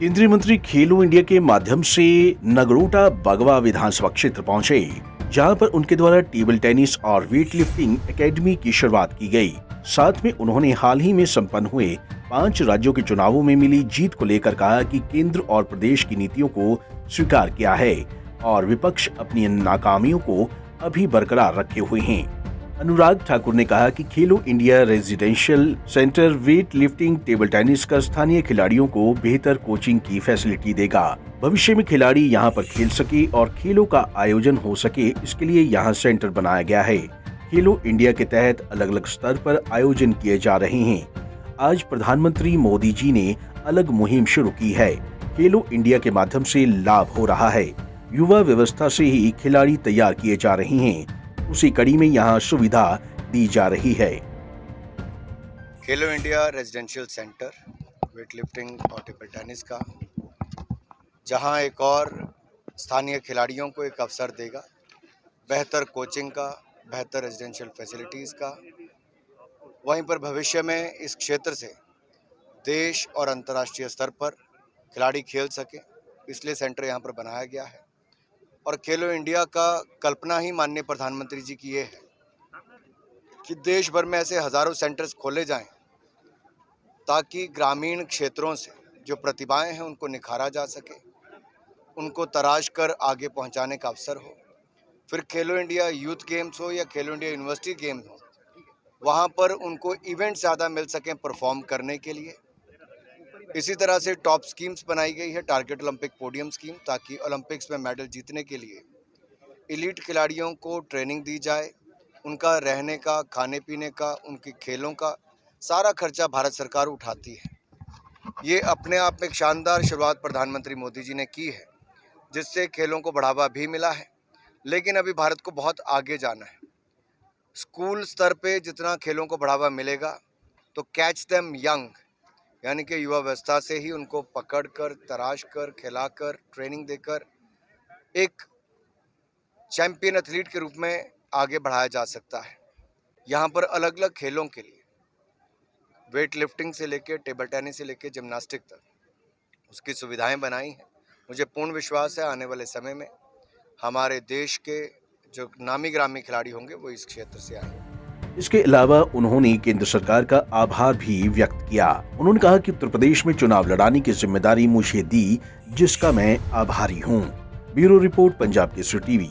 केंद्रीय मंत्री खेलो इंडिया के माध्यम से नगरोटा बगवा विधानसभा क्षेत्र पहुंचे, जहां पर उनके द्वारा टेबल टेनिस और वेट लिफ्टिंग एकेडमी की शुरुआत की गई। साथ में उन्होंने हाल ही में संपन्न हुए 5 राज्यों के चुनावों में मिली जीत को लेकर कहा कि केंद्र और प्रदेश की नीतियों को स्वीकार किया है और विपक्ष अपनी नाकामियों को अभी बरकरार रखे हुए हैं। अनुराग ठाकुर ने कहा कि खेलो India residential centre weight lifting table tennis का स्थानीय खिलाड़ियों को बेहतर कोचिंग की फैसिलिटी देगा। भविष्य में खिलाड़ी यहां पर खेल सके और खेलों का आयोजन हो सके, इसके लिए यहां सेंटर बनाया गया है। खेलो इंडिया के तहत अलग अलग स्तर पर आयोजन किए जा रहे हैं। आज प्रधानमंत्री मोदी जी ने अलग मुहिम शुरू की है। खेलो इंडिया के माध्यम से लाभ हो रहा है। युवा व्यवस्था से ही खिलाड़ी तैयार किए जा रहे हैं। उसी कड़ी में यहाँ सुविधा दी जा रही है। खेलो India residential centre weight lifting और टेबल टेनिस का, जहां एक और स्थानीय खिलाड़ियों को एक अवसर देगा, बेहतर कोचिंग का, बेहतर रेजिडेंशियल फैसिलिटीज़ का। वहीं पर भविष्य में इस क्षेत्र से देश और अंतर्राष्ट्रीय स्तर पर खिलाड़ी खेल सकें, इसलिए सेंटर यहां पर बनाया गया है। और खेलो इंडिया का कल्पना ही माननीय प्रधानमंत्री जी की ये है कि देश भर में ऐसे हजारों सेंटर्स खोले जाएं, ताकि ग्रामीण क्षेत्रों से जो प्रतिभाएं हैं उनको निखारा जा सके, उनको तराश कर आगे पहुंचाने का अवसर हो। फिर खेलो इंडिया यूथ गेम्स हो या खेलो इंडिया यूनिवर्सिटी गेम्स हो, वहां पर उनको इवेंट ज़्यादा मिल सकें परफॉर्म करने के लिए। इसी तरह से टॉप स्कीम्स बनाई गई है, टारगेट ओलंपिक पोडियम स्कीम, ताकि ओलंपिक्स में मेडल जीतने के लिए एलीट खिलाड़ियों को ट्रेनिंग दी जाए। उनका रहने का, खाने पीने का, उनके खेलों का सारा खर्चा भारत सरकार उठाती है। ये अपने आप में एक शानदार शुरुआत प्रधानमंत्री मोदी जी ने की है, जिससे खेलों को बढ़ावा भी मिला है। लेकिन अभी भारत को बहुत आगे जाना है। स्कूल स्तर पे जितना खेलों को बढ़ावा मिलेगा, तो कैच देम यंग, यानी कि युवा अवस्था से ही उनको पकड़कर, तराश कर, खिलाकर, ट्रेनिंग देकर एक चैंपियन एथलीट के रूप में आगे बढ़ाया जा सकता है। यहाँ पर अलग अलग खेलों के लिए, वेट लिफ्टिंग से लेकर टेबल टेनिस से लेकर जिम्नास्टिक तक, उसकी सुविधाएं बनाई हैं। मुझे पूर्ण विश्वास है आने वाले समय में हमारे देश के जो नामी ग्रामी खिलाड़ी होंगे वो इस क्षेत्र से आएंगे। इसके अलावा उन्होंने केंद्र सरकार का आभार भी व्यक्त किया। उन्होंने कहा कि उत्तर प्रदेश में चुनाव लड़ाने की जिम्मेदारी मुझे दी, जिसका मैं आभारी हूँ। Bureau report, Punjab Kesari TV.